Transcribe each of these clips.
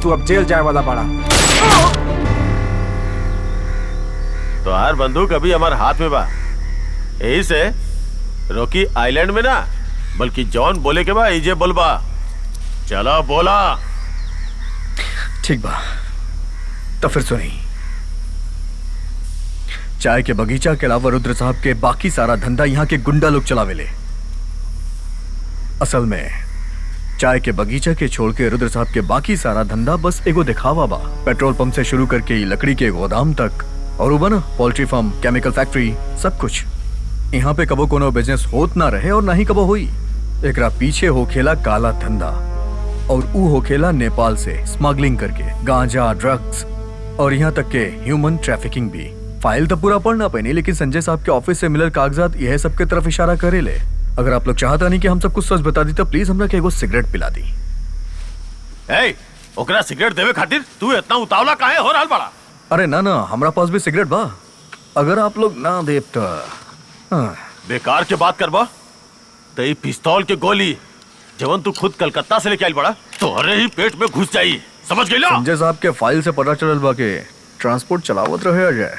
तू अब जेल जाए वाला बड़ा। तो हर बंदूक अभी हमारे हाथ में बा, यही से रॉकी आइलैंड में ना बल्कि जॉन बोले के बा इजे बोलबा। चलो बोला। ठीक बा, तो फिर सुनी। चाय के बगीचा के अलावा रुद्र साहब के बाकी सारा धंधा यहाँ के गुंडा लोग चलावेले। असल में चाय के बगीचा के छोड़ के रुद्र साहब के बाकी सारा धंधा बस एगो दिखावा बा। पेट्रोल पंप से शुरू करके लकड़ी के गोदाम तक और वो बना पोल्ट्री फार्म, केमिकल फैक्ट्री, सब कुछ। यहाँ पे कबो कोनो बिजनेस होत ना रहे और ना ही कबो हुई। एकरा पीछे होखेला काला धंधा और ऊ होखेला नेपाल से स्मगलिंग करके गांजा, ड्रग्स और यहाँ तक के ह्यूमन ट्रैफिकिंग भी। फाइल तो पूरा पढ़ना पैनी, लेकिन संजय साहब के ऑफिस से मिलल कागजात यह सब के तरफ इशारा करे ले। अगर आप लोग चाहता नहीं कि हम सब कुछ सच बता दी तो प्लीज हमरा के एगो सिगरेट पिला दी। ओकरा सिगरेट देवे खातिर तू इतना उतावला काहे हो रहल बड़ा? अरे ना ना, हमरा पास भी सिगरेट बा, अगर आप लोग ना देव तो। बेकार के बात करबा तो ये पिस्तौल के गोली जवन तू खुद कलकत्ता से लेके आइल बड़ा तोहरे ही पेट में घुस जाई, समझ गइला? संजय साहब के फाइल से पता चलल बा के ट्रांसपोर्ट चलावत रहे अजय।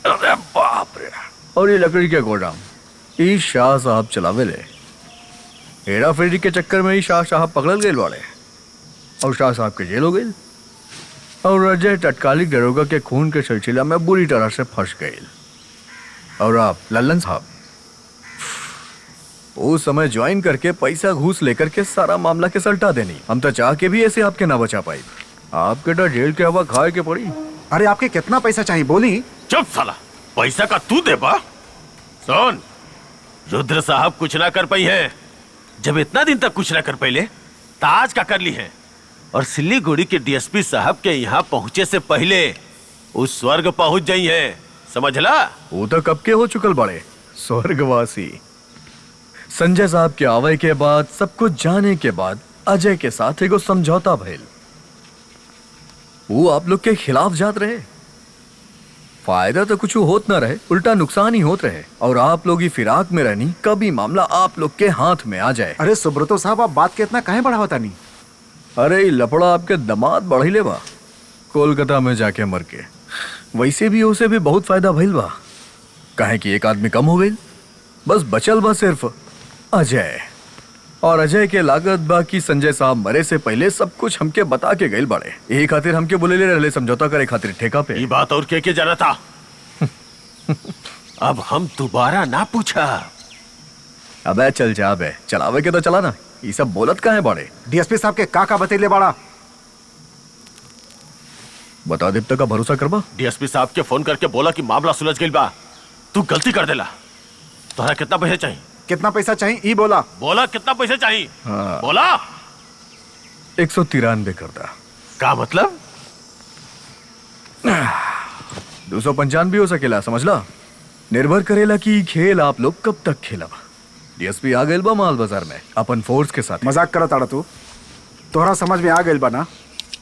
अरे बाप रे। और ये लकड़ी के गोदाम ई शाह साहब चलावे ले। हेरा फेरी के चक्कर में ही शाह साहब पकड़ल गए वाले और शाह साहब के जेल हो गए और अजय तत्कालिक दरोगा के खून के सिलसिला में बुरी तरह से फंस गए। और आप लल्लन साहब उस समय ज्वाइन करके पैसा घूस लेकर के सारा मामला के सल्टा देनी। हम तो चाह के भी ऐसे आपके ना बचा पाई, आपके तो जेल के हवा खाए के पड़ी। अरे आपके कितना पैसा चाहिए बोली? चुप साला, पैसा का तू दे बा। सुन, रुद्र साहब कुछ ना कर पाई है, जब इतना दिन तक कुछ ना कर पाइले तो आज का कर ली है। और सिल्लीगुड़ी के डीएसपी साहब के यहाँ पहुंचे से पहले उस स्वर्ग पहुंच जाई है, समझला? वो तो कब के हो चुकल बड़े स्वर्गवासी। संजय साहब के आवे के बाद, सब कुछ जाने के बाद अजय के साथ एगो समझौता भइल। वो आप लोग के खिलाफ जात रहे, फायदा तो कुछ होत ना रहे, उल्टा नुकसान ही होत रहे। और आप लोग ही फिराक में रहनी कभी मामला आप लोग के हाथ में आ जाए। अरे सुब्रतो साहब, आप बात के इतना काहे बढ़ावता नहीं? अरे लफड़ा आपके दामाद बढ़िले बा कोलकाता में जाके मर के। वैसे भी उसे भी बहुत फायदा भइल बा, काहे कि एक आदमी कम हो गई, बस बचल बा सिर्फ अजय। और अजय के लागत बा कि संजय साहब मरे से पहले सब कुछ हमके बता के गइल बाड़े। यही खातिर हमके बोले ले रहले समझौता करे खातिर ठेका पे। ये बात और के जाना था? अब हम दोबारा ना पूछा। अबे चल जा बे, चलावे के तो चला ना, ये सब बोलत काहे बाड़े? डीएसपी साहब के का बतैले बाड़ा? बता दीप्ता का भरोसा करबा? डीएसपी साहब के फोन करके बोला कि मामला सुलझ गइल बा, तू गलती कर देला। तोहरा कितना पैसा चाहिए? कितना पैसा चाहिए ई बोला। बोला कितना पैसा चाहिए? हाँ। बोला। 193 कर दा। का मतलब? 295 भी हो सकेला, समझला? निर्भर करेला कि खेल आप लोग कब तक खेलब। डीएसपी आ गइल बा माल बाजार में अपन फोर्स के साथ। मजाक करत आड़ा तू? तोहरा समझ में आ गइल बा ना,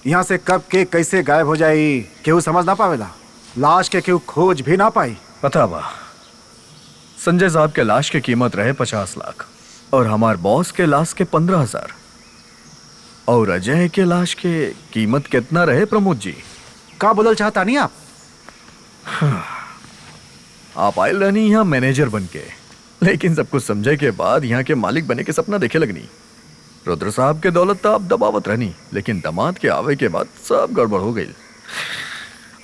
यहाँ से कब के कैसे गायब हो जाई केहू समझ ना पावेला। लाश के केहू खोज भी ना पाई। पता बा, संजय साहब के लाश की कीमत रहे 50 लाख और हमार बॉस के लाश के 15,000 और अजय के लाश के कीमत कितना रहे प्रमोद जी? का बोलल चाहता नहीं आप? आप आयल रहनी यहाँ मैनेजर बन के, लेकिन सब कुछ समझे के बाद यहाँ के मालिक बने के सपना देखे लगनी। रुद्र साहब के दौलत तो आप दबावत रहनी, लेकिन दामाद के आवे के बाद सब गड़बड़ हो गई।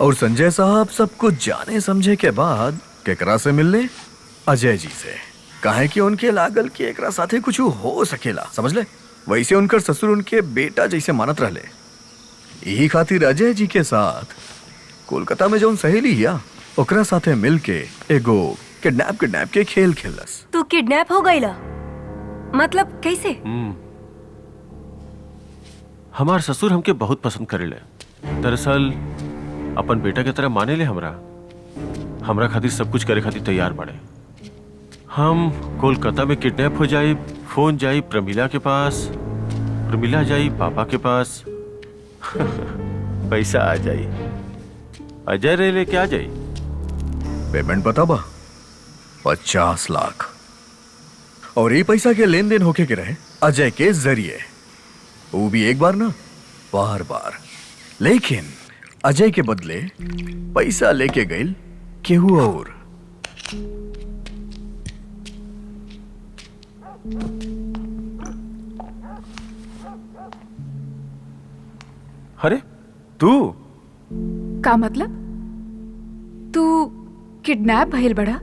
और संजय साहब सब कुछ जाने समझे के बाद केकरा से मिलने? अजय जी से। काहे कि उनके लागल कि एकरा साथे कुछ हो सकेला, समझ ले? वैसे उनकर ससुर उनके बेटा जैसे मानत रहले। यही खातिर अजय जी के साथ कोलकाता में जो सहेली हिया ओकरा साथे मिल के एगो किडनैप के खेल खेलस। तू किडनैप हो गईला? मतलब कैसे? हमार ससुर हमके बहुत पसंद करेले। दरअसल अपन बेटा के तरह माने ले हमरा खातिर सब कुछ करे खातिर तैयार बाड़े। हम कोलकाता में किडनैप हो जाए, फोन जाई प्रमिला के पास, प्रमिला जाई पापा के पास, पैसा आ जाई, अजय रे लेके आ जाई। पेमेंट पता बा? 50 लाख। और ये पैसा के लेन देन होके के रहे अजय के जरिए, वो भी एक बार ना बार बार। लेकिन अजय के बदले पैसा लेके गइल केहू और। अरे तू का मतलब? तू किडनैप भइल बड़ा?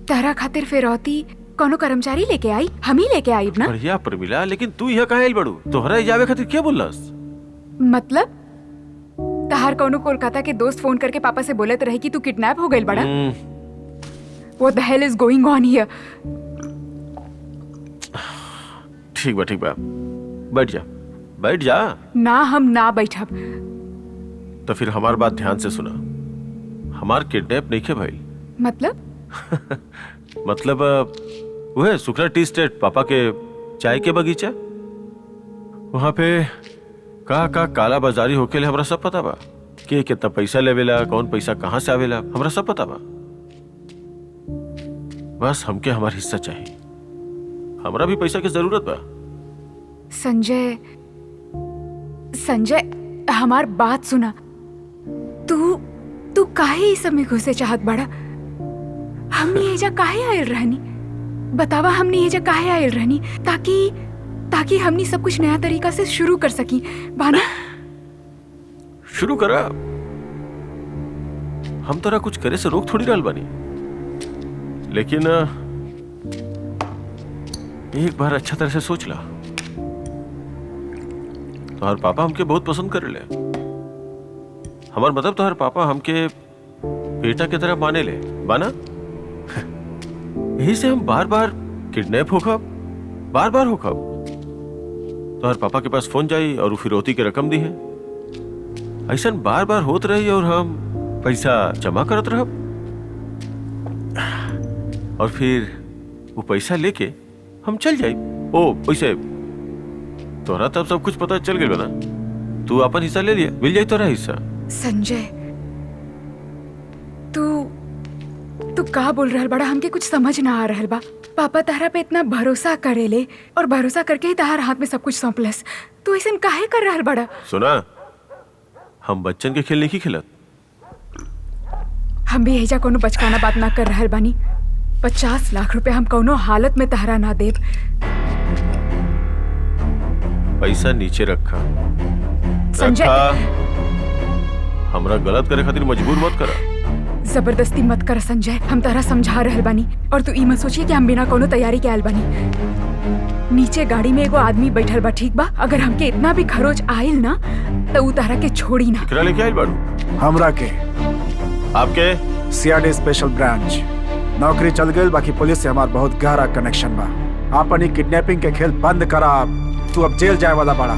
तहरा खातिर फिरौती कोनो कर्मचारी लेके आई? हम ही लेके आई ना? बढ़िया प्रमिला, लेकिन तू यहाँ कहाँ आइल बड़ू? तोहरा जावे खातिर क्या बोलस? मतलब तहार कोनो कोलकाता के दोस्त फोन करके पापा से बोलत रहे कि तू किडनैप हो गइल बड़ा? What the hell is going on here? ठीक बा, बैठ जा। ना, हम ना बैठब। तो फिर हमार बात ध्यान से सुना। हमार किडनैप नहीं के भाई। मतलब? मतलब वह सुखला टी स्टेट, पापा के चाय के बगीचा, वहां पे का काला बाजारी होके ले हमरा सब पता बा। के कितना पैसा लेवेला, कौन पैसा कहाँ से आवेला, हमरा सब पता बा। बस हमके हमार हिस्सा चाहिए। हमरा भी पैसा की जरूरत बा। संजय, हमार बात सुना। तू काहे इस सब में घुसे चाहत बड़ा? हमने एजा काहे आयल रहनी? बतावा, हमने एजा काहे आयल रहनी? ताकि हमने सब कुछ नया तरीका से शुरू कर सकी बाना। शुरू करा। हम तोरा कुछ करे से रोक थोड़ी रहल बानी, लेकिन एक बार अच्छा तरह से सोच ला। तोहर पापा हमके बहुत पसंद करेले। हमार मतलब तोहर पापा हमके बेटा की तरह माने ले बाना। यही से हम बार बार किडनैप होखब। तोहर पापा के पास फोन जाई और फिरौती के रकम दी है। ऐसा बार बार होत रही और हम पैसा जमा करत रहब, और फिर वो पैसा लेके हम चल जाई। ओ पैसे तोहरा तब सब कुछ पता चल गया ना। तू अपन हिस्सा ले लिया, मिल जाई तोरा हिस्सा। संजय, तू का बोल रहल बड़ा? हमके कुछ समझ ना आ रहल बा। पापा तहरा पे इतना भरोसा करेले और भरोसा करके ही तहार हाथ में सब कुछ सौंपलस। तू ऐसे काहे कर रहल बड़ा? सुना, हम बच्चन के खेल नहीं खेलत। हम भी एजा कोनो बचकाना बात ना कर रहल बानी। 50 लाख रुपए हम कोनो हालत में तहरा ना देब। पैसा नीचे रखा। संजय, हमरा गलत करे खातिर मजबूर मत करा। जबरदस्ती मत कर संजय, हम तहरा समझा रहल बानी। और तू ई मत सोचिए कि हम बिना कोनो तैयारी के आयल बानी। नीचे गाड़ी में एगो आदमी बैठल बा, ठीक बा? अगर हमके इतना भी खरोच आइल ना तो ऊ तहरा के छोड़ी ना। एकरा लेके आइल बाड़ू? हमरा के आपके सीआईडी स्पेशल ब्रांच नौकरी चल गई। बाकी पुलिस से हमार बहुत गहरा कनेक्शन बा। आपन ही किडनैपिंग के खेल बंद करा। तू अब जेल जाए वाला बड़ा।